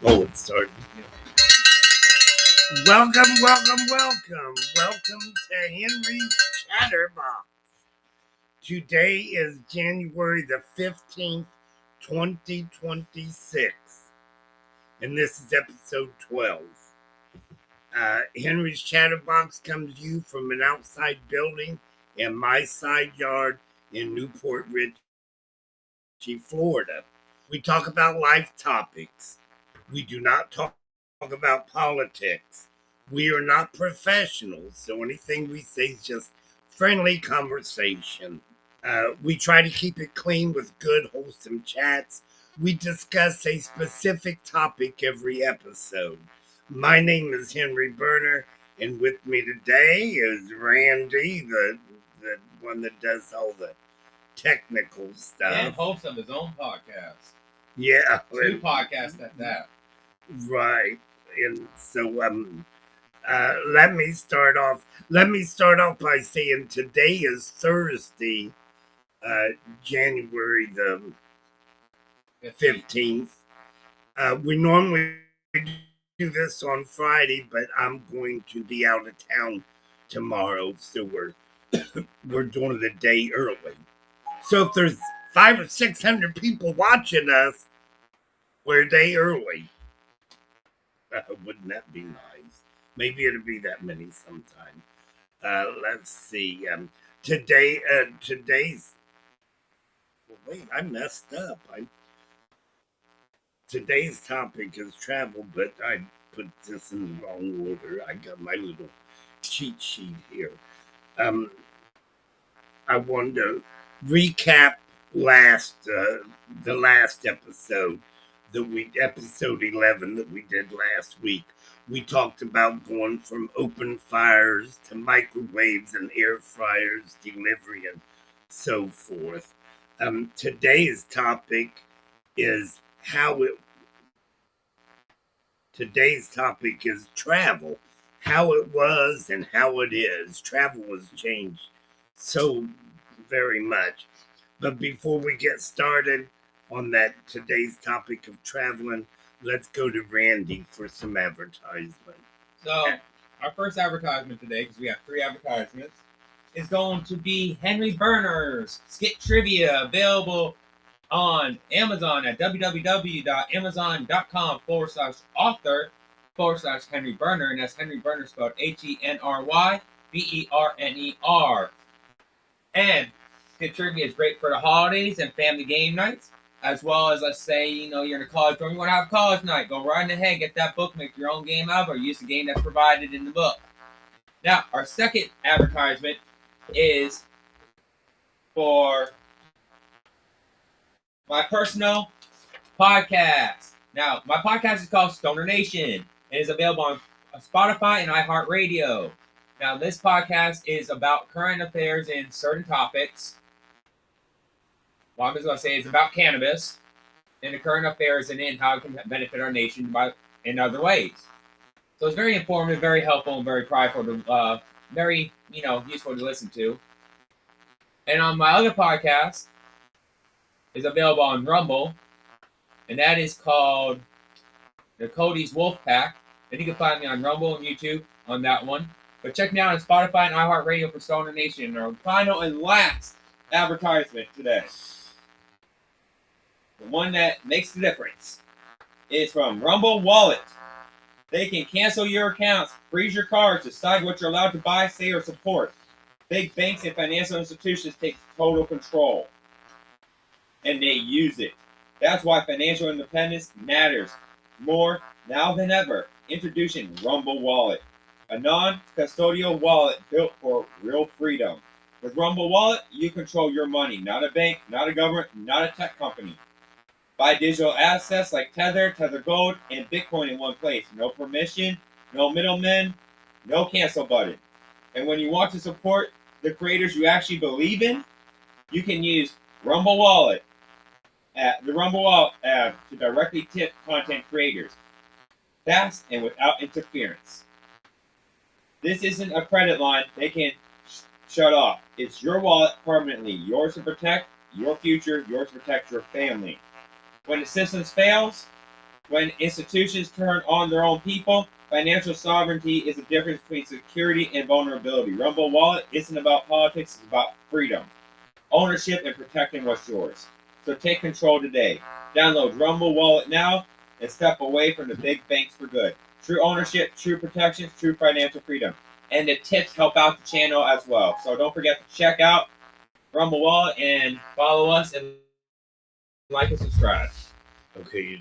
Oh, it's starting. Welcome to Henry's Chatterbox. Today is January the 15th, 2026, and this is episode 12. Henry's Chatterbox comes to you from an outside building in my side yard in Newport Richey, Florida. We talk about life topics. We do not talk about politics. We are not professionals, so anything we say is just friendly conversation. We try to keep it clean with good, wholesome chats. We discuss a specific topic every episode. My name is Henry Berner, and with me today is Randy, the one that does all the technical stuff. And host of his own podcast. Yeah. 2 podcasts at that. Right. And so let me start off by saying today is Thursday, January the 15th. We normally do this on Friday, but I'm going to be out of town tomorrow, so we're doing it a day early. So if there's 500 or 600 people watching us, we're a day early. Wouldn't that be nice? Maybe it'll be that many sometime. Let's see. Today's. Well, wait, I messed up. Today's topic is travel, but I put this in the wrong order. I got my little cheat sheet here. I wanted to recap the last episode. Episode 11 that we did last week. We talked about going from open fires to microwaves and air fryers, delivery, and so forth. Today's topic is travel, how it was and how it is. Travel has changed so very much. But before we get started on that today's topic of traveling, let's go to Randy for some advertisement. So, our first advertisement today, because we have 3 advertisements, is going to be Henry Berner's Skit Trivia, available on Amazon at www.amazon.com/author/Henry Berner, and that's Henry Berner spelled HenryBerner. And Skit Trivia is great for the holidays and family game nights. As well as, let's say, you're in a college dorm, you want to have a college night. Go right ahead, get that book, make your own game out, or use the game that's provided in the book. Now, our second advertisement is for my personal podcast. Now, my podcast is called Stoner Nation. It is available on Spotify and Iheartradio. Now, this podcast is about current affairs in certain topics. Well, I'm just going to say it's about cannabis and the current affairs and how it can benefit our nation in other ways. So it's very informative, very helpful, and very prideful, very useful to listen to. And on my other podcast is available on Rumble, and that is called the Cody's Wolf Pack. And you can find me on Rumble and YouTube on that one. But check me out on Spotify and iHeartRadio for Stoner Nation. And our final and last advertisement today, the one that makes the difference, is from Rumble Wallet. They can cancel your accounts, freeze your cards, decide what you're allowed to buy, say, or support. Big banks and financial institutions take total control, and they use it. That's why financial independence matters more now than ever. Introducing Rumble Wallet, a non-custodial wallet built for real freedom. With Rumble Wallet, you control your money, not a bank, not a government, not a tech company. Buy digital assets like Tether, Tether Gold, and Bitcoin in one place. No permission, no middlemen, no cancel button. And when you want to support the creators you actually believe in, you can use Rumble Wallet, the Rumble Wallet app, to directly tip content creators, fast and without interference. This isn't a credit line they can shut off. It's your wallet permanently, yours to protect your future, yours to protect your family. When the system fails, When institutions turn on their own people, financial sovereignty is the difference between security and vulnerability. Rumble Wallet isn't about politics, it's about freedom, ownership, and protecting what's yours. So take control today. Download Rumble Wallet now and step away from the big banks for good. True ownership, true protection, true financial freedom. And the tips help out the channel as well. So don't forget to check out Rumble Wallet and follow us and like and subscribe. Okay, you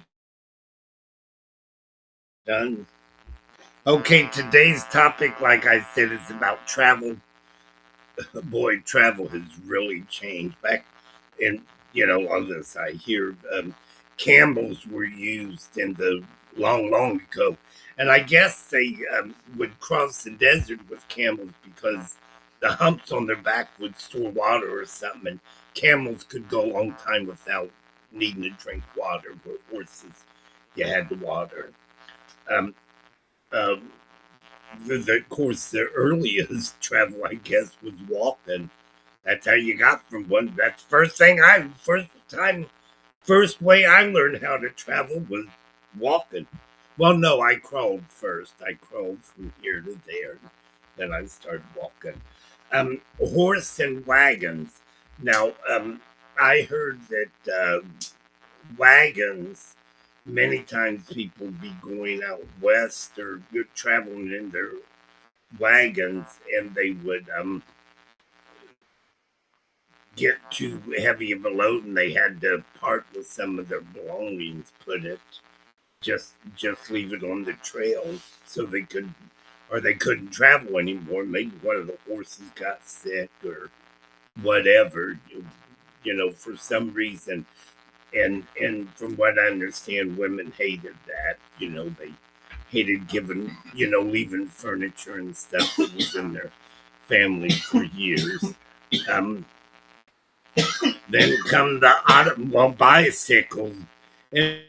done? Okay, today's topic, like I said, is about travel. Boy, travel has really changed. Back in, on this, I hear camels were used in the long ago. And I guess they would cross the desert with camels because the humps on their back would store water or something. And camels could go a long time without needing to drink water, where horses, you had the water. Um, um, of course, the earliest travel, I guess, was walking. That's how you got from one. That's first way I learned how to travel was walking. Well, no, I crawled first. I crawled from here to there. Then I started walking. Horse and wagons. Now, I heard that wagons, many times people be going out west or you're traveling in their wagons and they would get too heavy of a load and they had to part with some of their belongings, put it just leave it on the trail so they could or they couldn't travel anymore. Maybe one of the horses got sick or whatever, for some reason. And from what I understand, women hated that. They hated giving, leaving furniture and stuff that was in their family for years. Um, then come the bicycles, and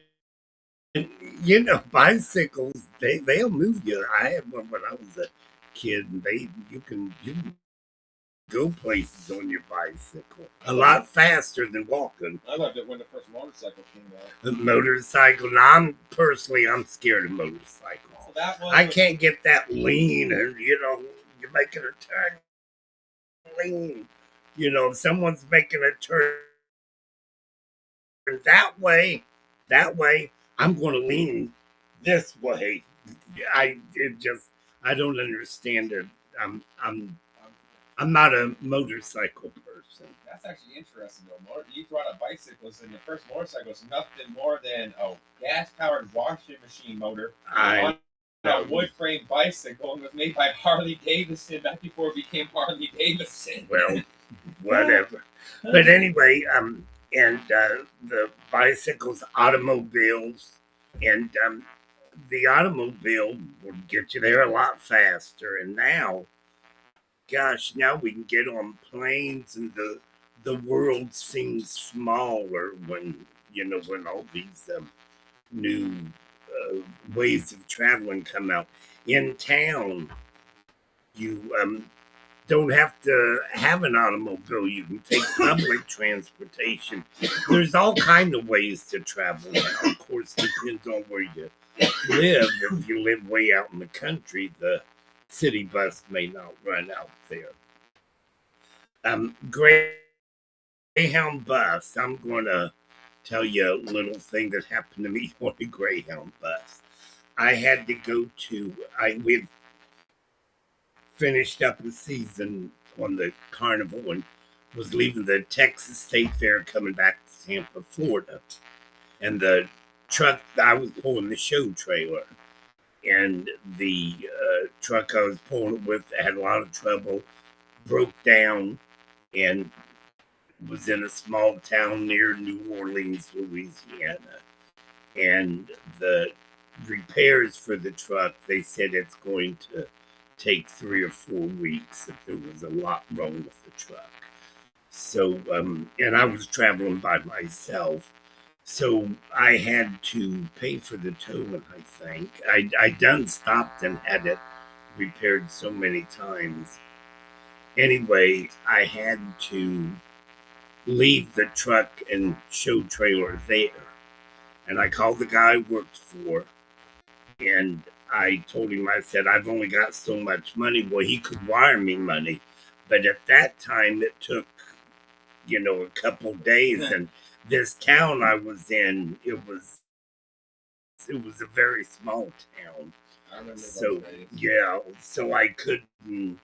bicycles they'll move you. I had one when I was a kid, and you can go places on your bicycle a lot faster than walking. I loved it when the first motorcycle came out. The motorcycle. Now, I'm scared of motorcycles. So that was I can't get that lean, and you're making a turn lean. If someone's making a turn that way, I'm going to lean this way. I don't understand it. I'm I'm I'm not a motorcycle person. That's actually interesting though. You brought up bicycles, and the first motorcycle was nothing more than a gas-powered washing machine motor on a wood frame bicycle, and was made by Harley Davidson back before it became Harley Davidson. Well, whatever. But anyway, and the bicycles, automobiles, and the automobile would get you there a lot faster. And now, gosh, now we can get on planes, and the world seems smaller when all these new ways of traveling come out. In town, you don't have to have an automobile. You can take public transportation. There's all kind of ways to travel now. Of course, it depends on where you live. If you live way out in the country, the city bus may not run out there. Greyhound bus. I'm going to tell you a little thing that happened to me on a Greyhound bus. I had to go to. We had finished up the season on the carnival and was leaving the Texas State Fair coming back to Tampa, Florida. And the truck, I was pulling the show trailer. And the truck I was pulling it with had a lot of trouble, broke down, and was in a small town near New Orleans, Louisiana. And the repairs for the truck, they said it's going to take 3 or 4 weeks if there was a lot wrong with the truck. So, and I was traveling by myself. So I had to pay for the towing, I think. I done stopped and had it repaired so many times. Anyway, I had to leave the truck and show trailer there. And I called the guy I worked for, and I told him, I said, I've only got so much money. Well, he could wire me money, but at that time it took, a couple days. And this town I was in, it was a very small town. I remember So those days. yeah, so I couldn't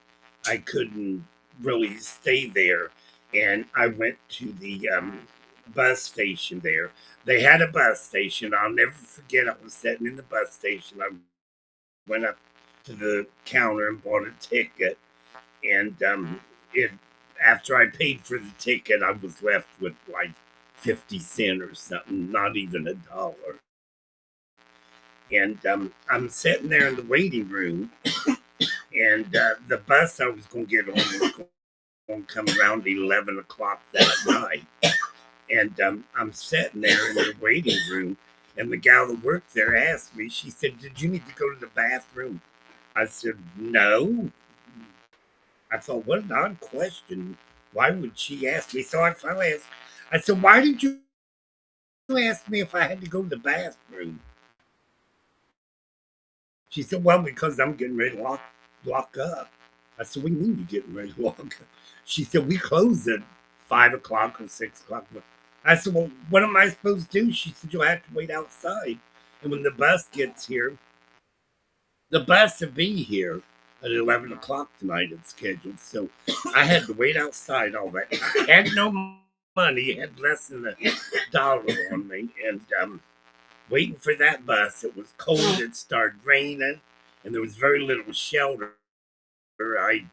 really stay there, and I went to the bus station there. They had a bus station. I'll never forget. I was sitting in the bus station. I went up to the counter and bought a ticket, and it after I paid for the ticket, I was left with like 50 cents or something, not even a dollar. And I'm sitting there in the waiting room, and the bus I was going to get on was going to come around 11 o'clock that night. And I'm sitting there in the waiting room, and the gal that worked there asked me, she said, "Did you need to go to the bathroom?" I said, "No." I thought, what an odd question. Why would she ask me? So I finally asked, I said, "Why did you ask me if I had to go to the bathroom?" She said, "Well, because I'm getting ready to lock up." I said, "What do you mean you're getting ready to lock up?" She said, "We close at 5 o'clock or 6 o'clock." I said, "Well, what am I supposed to do?" She said, "You'll have to wait outside. And when the bus gets here, the bus will be here at 11 o'clock tonight. It's scheduled." So I had to wait outside all that. I had no money, had less than $1 on me. And waiting for that bus. It was cold. It started raining, and there was very little shelter. I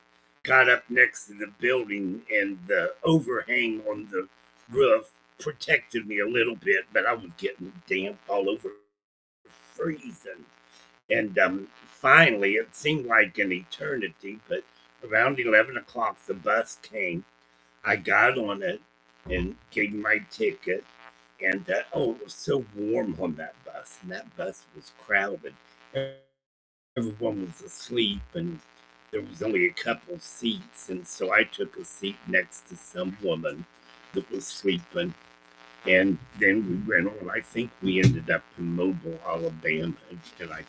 got up next to the building, and the overhang on the roof protected me a little bit, but I was getting damp all over, freezing. And finally, it seemed like an eternity, but around 11 o'clock, the bus came. I got on it and gave my ticket. And oh, it was so warm on that bus, and that bus was crowded. Everyone was asleep, and there was only a couple seats, and so I took a seat next to some woman that was sleeping. And then we went on. I think we ended up in Mobile, Alabama, and I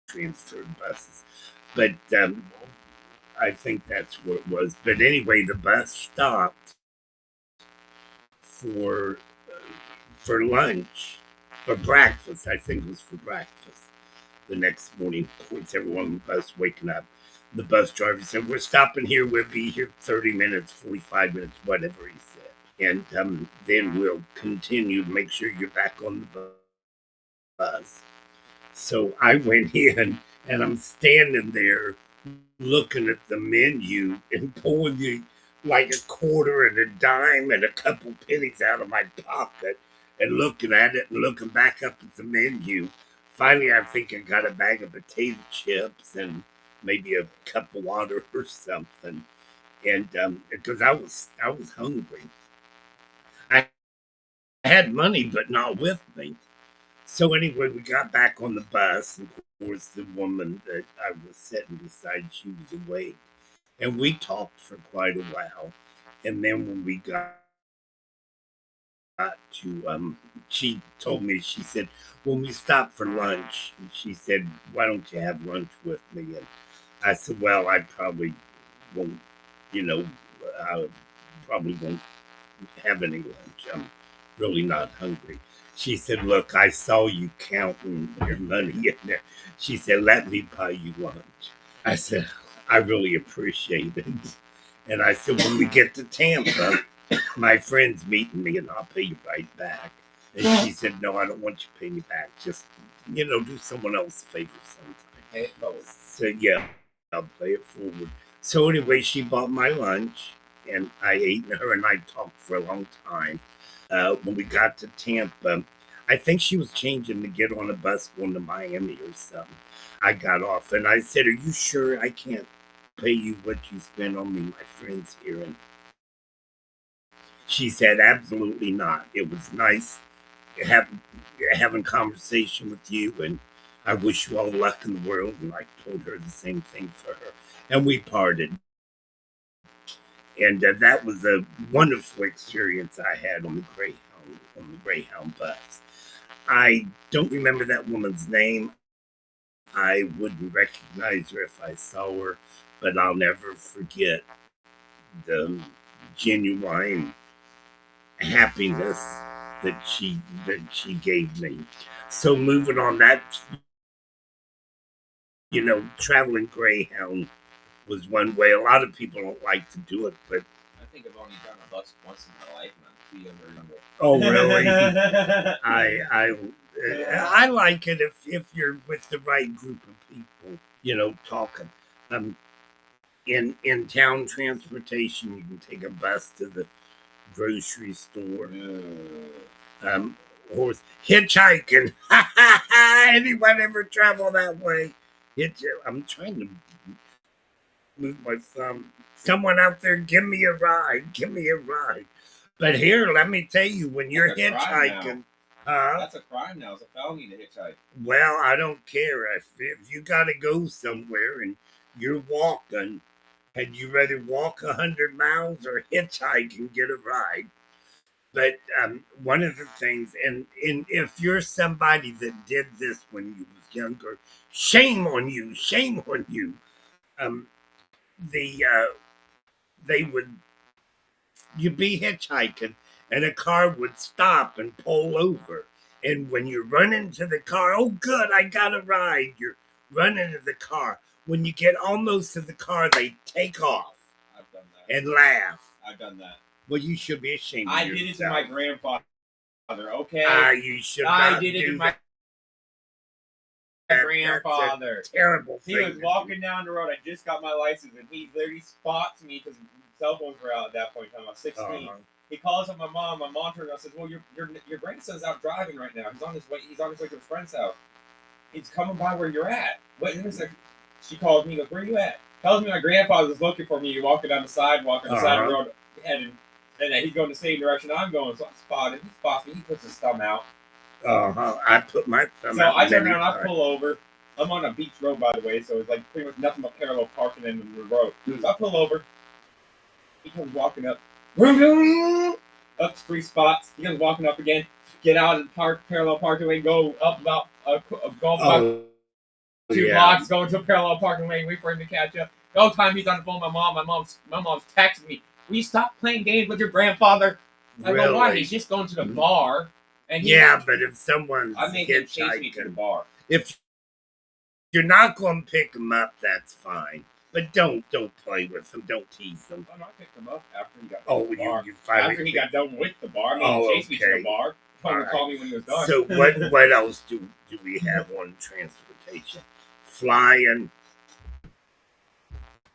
transferred buses. But I think that's what it was. But anyway, the bus stopped for for lunch, for breakfast. I think it was for breakfast. The next morning, of course, everyone on the bus waking up. The bus driver said, "We're stopping here. We'll be here 30 minutes, 45 minutes, whatever he said. And then we'll continue to make sure you're back on the bus." So I went in, and I'm standing there looking at the menu and pulling like a quarter and a dime and a couple pennies out of my pocket and looking at it and looking back up at the menu. Finally, I think I got a bag of potato chips and maybe a cup of water or something. And because I was hungry, I had money but not with me. So anyway, we got back on the bus, and of course, the woman that I was sitting beside, she was awake, and we talked for quite a while. And then when we got to, she told me, she said, when we stopped for lunch, she said, "Why don't you have lunch with me?" And I said, "Well, I probably won't, you know, I probably won't have any lunch. I'm really not hungry." She said, "Look, I saw you counting your money in there." She said, "Let me buy you lunch." I said, "I really appreciate it." And I said, "When we get to Tampa, my friend's meeting me and I'll pay you right back." And she said, "No, I don't want you to pay me back. Just, do someone else a favor sometime." Pay it forward. So, yeah, I'll play it forward. So, anyway, she bought my lunch, and I ate, and her and I talked for a long time. When we got to Tampa, I think she was changing to get on a bus going to Miami or something. I got off, and I said, "Are you sure I can't pay you what you spent on me? My friends here." And she said, "Absolutely not. It was nice having conversation with you, and I wish you all luck in the world." And I told her the same thing for her, and we parted. And that was a wonderful experience I had on the Greyhound bus. I don't remember that woman's name. I wouldn't recognize her if I saw her, but I'll never forget the genuine happiness that she gave me. So moving on, that traveling Greyhound was one way. A lot of people don't like to do it, but I think I've only done a bus once in my life, and I'm too younger. oh really? I like it if you're with the right group of people, talking. Um, in town transportation, you can take a bus to the grocery store. Um, horse hitchhiking. Anyone ever travel that way? I'm trying to move my thumb. Someone out there, give me a ride. Give me a ride. But here, let me tell you, when you're hitchhiking, that's a crime now. It's a felony to hitchhike. Well, I don't care if you got to go somewhere and you're walking, and you rather walk 100 miles or hitchhike and get a ride. But one of the things, and if you're somebody that did this when you was younger, shame on you, shame on you. Um, the they would you'd be hitchhiking, and a car would stop and pull over, and when you run into the car, oh good, I got a ride. You're running to the car. When you get almost to the car, they take off. I've done that. And laugh. I've done that. Well, you should be ashamed of yourself. I did it to my grandfather, okay? You should I not did it do to my grandfather. That's a terrible thing. He was walking down the road. I just got my license, and he literally spots me because cell phones were out at that point in time. I was 16. He calls up my mom. My mom turns around and says, "Well, your grandson's out driving right now. He's on his way. He's on his way to his friend's house. He's coming by where you're at." What? And it's like, she calls me. Goes, "Where you at?" Tells me my grandfather's looking for me. You're walking down the sidewalk on the side of the road, heading, and he's going the same direction I'm going. So I spot him. He spots me. He puts his thumb out. I put my thumb out. So I turn around. I pull over. I'm on a beach road, by the way, so it's like pretty much nothing but parallel parking in the road. So I pull over. He comes walking up. Up 3 spots. He comes walking up again. Get out and park parallel parking lane. Go up about two blocks. Go into a parallel parking lane. Wait for him to catch up. The whole time he's on the phone with my mom. My mom's texting me. Will you stop playing games with your grandfather? I go, why? He's just going to the bar. And but if someone's I make him chase me to the bar. If you're not going to pick him up, that's fine. But don't play with them. Don't tease them. I picked him up after he got done with the bar. After he got done with the bar. He chased me to the bar. Call me when he was done. So what else do we have on transportation? Flying.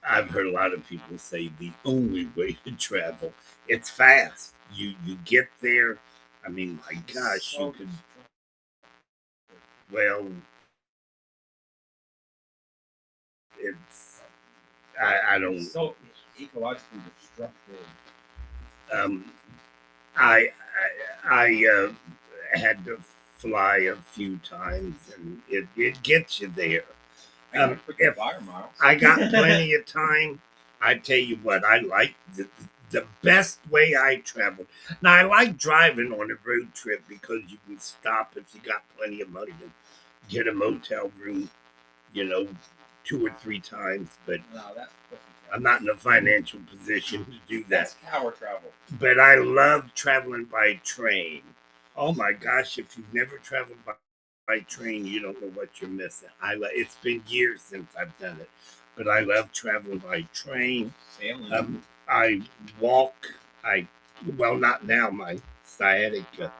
I've heard a lot of people say the only way to travel. It's fast. You get there. I mean, my gosh, you could. Well, it's. I don't. It's so ecologically destructive. I had to fly a few times, and it gets you there. If I got plenty of time, I tell you what, I like the best way I traveled. Now, I like driving on a road trip because you can stop if you got plenty of money to get a motel room, 2 or 3 times. But I'm not in a financial position to do that. That's power travel. But I love traveling by train. Oh my gosh, if you've never traveled by train, you don't know what you're missing. It's been years since I've done it, but I love traveling by train. Sailing. I walk. Not now, my sciatica,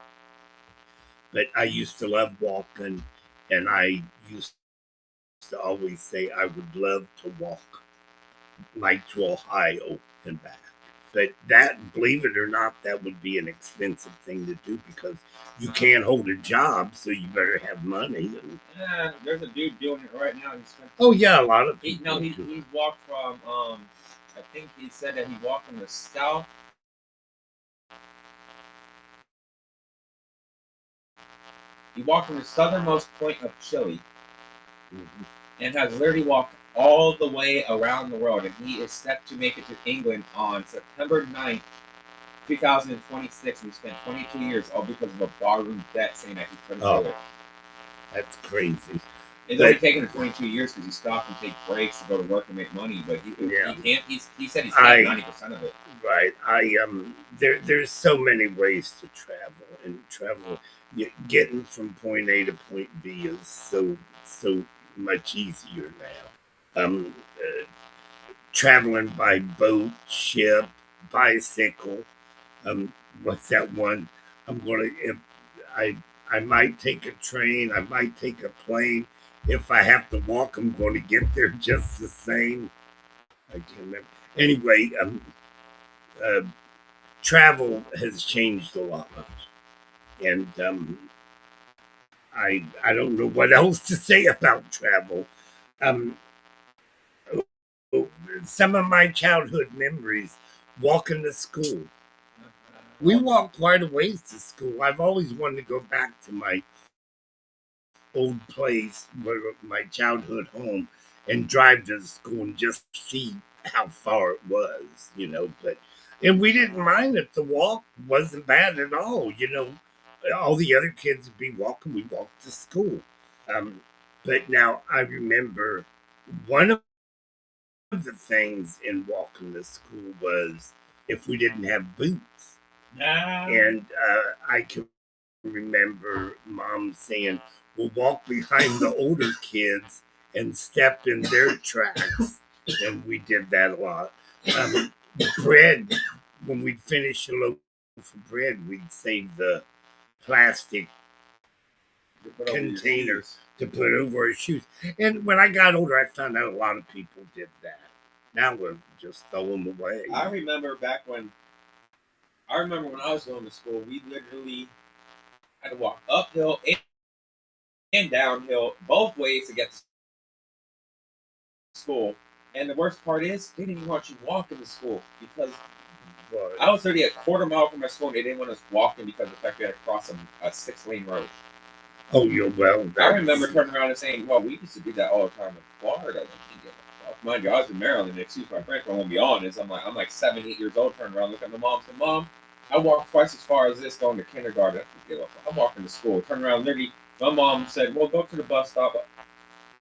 but I used to love walking, and I used to always say I would love to walk like to Ohio and back. But that, believe it or not, that would be an expensive thing to do because you can't hold a job, so you better have money. There's a dude doing it right now. A lot of people. He's walked from. I think he said that he walked from the south. He walked from the southernmost point of Chile, and has literally walked all the way around the world, and he is set to make it to England on September 9th 2026, we spent 22 years all because of a barroom debt saying that he couldn't Oh. do it. That's crazy. It's only taken him 22 years because he stopped and take breaks to go to work and make money, but he can't. He said he's got 90% of it. Right. There's so many ways to travel, and getting from point A to point B is so much easier now. Traveling by boat, ship, bicycle. What's that one? I'm gonna if I might take a train, I might take a plane. If I have to walk, I'm going to get there just the same. I can't remember. Anyway, uh, travel has changed a lot, and I don't know what else to say about travel. Um, some of my childhood memories: walking to school. We walked quite a ways to school. I've always wanted to go back to my old place, where my childhood home, and drive to the school and just see how far it was, But and we didn't mind it. The walk wasn't bad at all, All the other kids would be walking. We walked to school. Um, but now I remember one of the things in walking to school was if we didn't have boots. And I can remember mom saying, "We'll walk behind the older kids and step in their tracks." And we did that a lot. Bread, when we'd finish a loaf of bread, we'd save the plastic container to put over our shoes. And when I got older, I found out a lot of people did that. Now we're just throw them away. I remember when I was going to school, we literally had to walk uphill and downhill both ways to get to school. And the worst part is, they didn't even want you walking to school because I was already a quarter mile from my school, and they didn't want us walking because of the fact we had to cross a 6-lane road. Oh, you're well. I remember turning around and saying, "Well, we used to do that all the time in Florida." Mind you, I was in Maryland. Excuse my French, but I'm gonna be honest. I'm like 7, 8 years old, turning around, looking at my mom, saying, "Mom, I walked twice as far as this going to kindergarten. I'm walking to school." Turn around, literally, my mom said, "Well, go to the bus stop."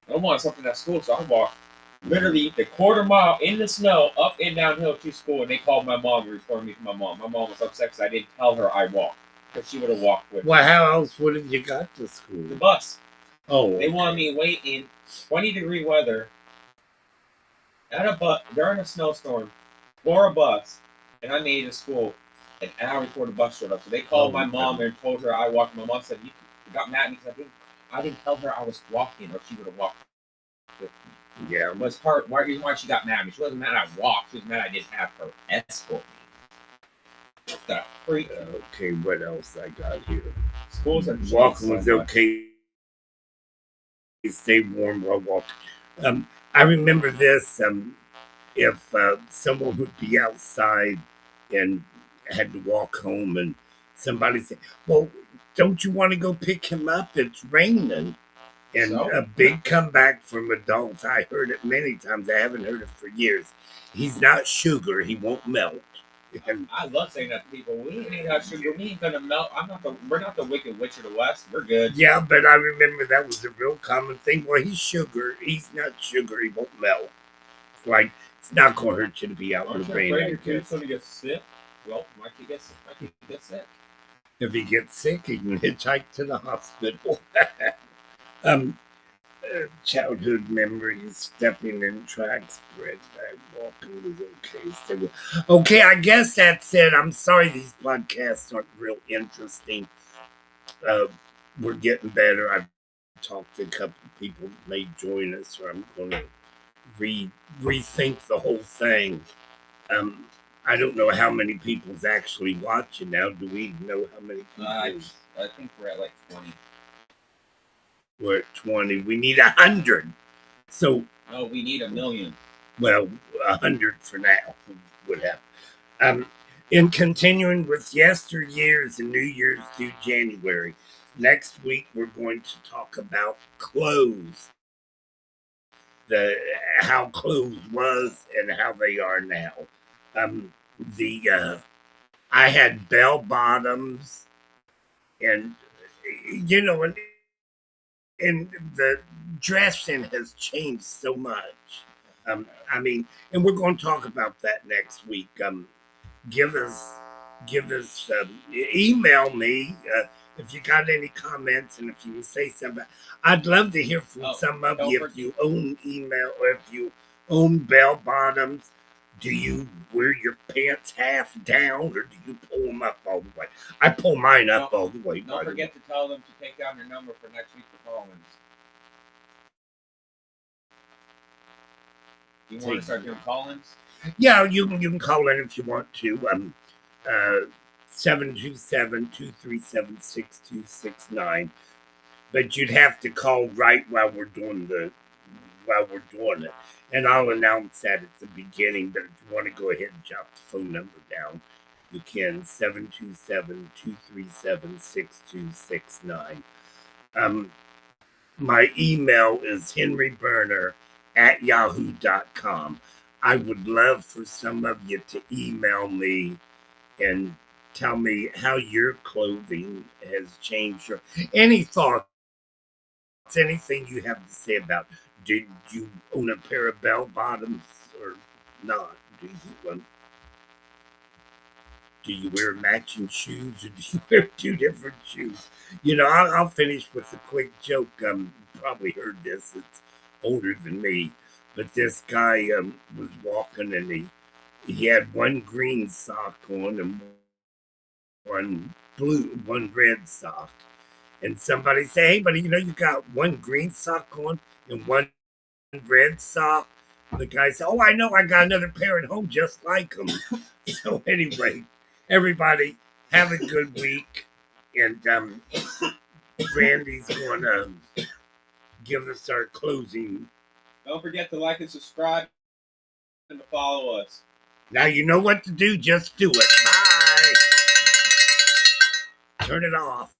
I don't want something at school, so I walked literally the quarter mile in the snow up and downhill to school, and they called my mom and reported me to my mom. My mom was upset because I didn't tell her I walked, because she would have walked with me. Well, how else would have you got to school? The bus. Oh, okay. They wanted me to wait in 20-degree weather at a bus during a snowstorm for a bus, and I made it to school an hour before the bus showed up. So they called my mom and told her I walked. My mom said, "You got mad at me because I didn't tell her I was walking, or she would have walked with me." Yeah. It was her. Why she got mad at me? She wasn't mad I walked. She was mad I didn't have her escort me. The freak. Okay, what else I got here? Schools are walking was okay. Stay warm while walking. I remember this. If someone would be outside and had to walk home, and somebody said, "Well, don't you want to go pick him up? It's raining." And a big comeback from adults. I heard it many times. I haven't heard it for years. "He's not sugar. He won't melt." And I love saying that to people. We ain't got sugar. We ain't gonna melt. We're not the Wicked Witch of the West. We're good. Yeah, but I remember that was a real common thing. "Well, he's sugar. He's not sugar. He won't melt." It's like, it's not going to hurt you to be out in the rain. Your kid's going to get sick? Well, my kid gets sick. If he gets sick, he can hitchhike to the hospital. Childhood memories: stepping in tracks, bread bag, walking was okay. Okay, I guess that's it. I'm sorry these podcasts aren't real interesting. We're getting better. I've talked to a couple of people that may join us, or I'm going to rethink the whole thing. I don't know how many people's actually watching now. Do we know how many people? I think we're at like 20. We're at 20. We need 100. So. No, we need 1 million. Well, 100 for now would have. In continuing with yesteryears and New Year's through January, next week we're going to talk about clothes. How clothes was and how they are now. I had bell bottoms, and you know, and the dressing has changed so much. I mean, and we're going to talk about that next week. Give us, email me if you got any comments, and if you can say something. I'd love to hear from some of don't you. If you own email, or if you own bell bottoms, do you wear your pants half down, or do you pull them up all the way? I pull mine up all the way. Don't forget to tell them to take down your number for next week for call-ins. You want to start doing call-ins? Yeah, you can call in if you want to. 727-237-6269. But you'd have to call right while we're doing it. And I'll announce that at the beginning, but if you want to go ahead and jot the phone number down, you can. 727-237-6269. My email is henryburner@yahoo.com. I would love for some of you to email me and tell me how your clothing has changed, or any thoughts, anything you have to say about. Did you own a pair of bell bottoms or not? Do you wear matching shoes, or do you wear two different shoes? I'll finish with a quick joke. You probably heard this. It's older than me, but this guy was walking, and he had one green sock on and one red sock. And somebody say, "Hey, buddy, you got one green sock on and one red sock." The guy said, "Oh, I know. I got another pair at home just like them." So anyway, everybody have a good week, and Brandy's going to give us our closing. Don't forget to like and subscribe and to follow us. Now you know what to do. Just do it. Bye. Turn it off.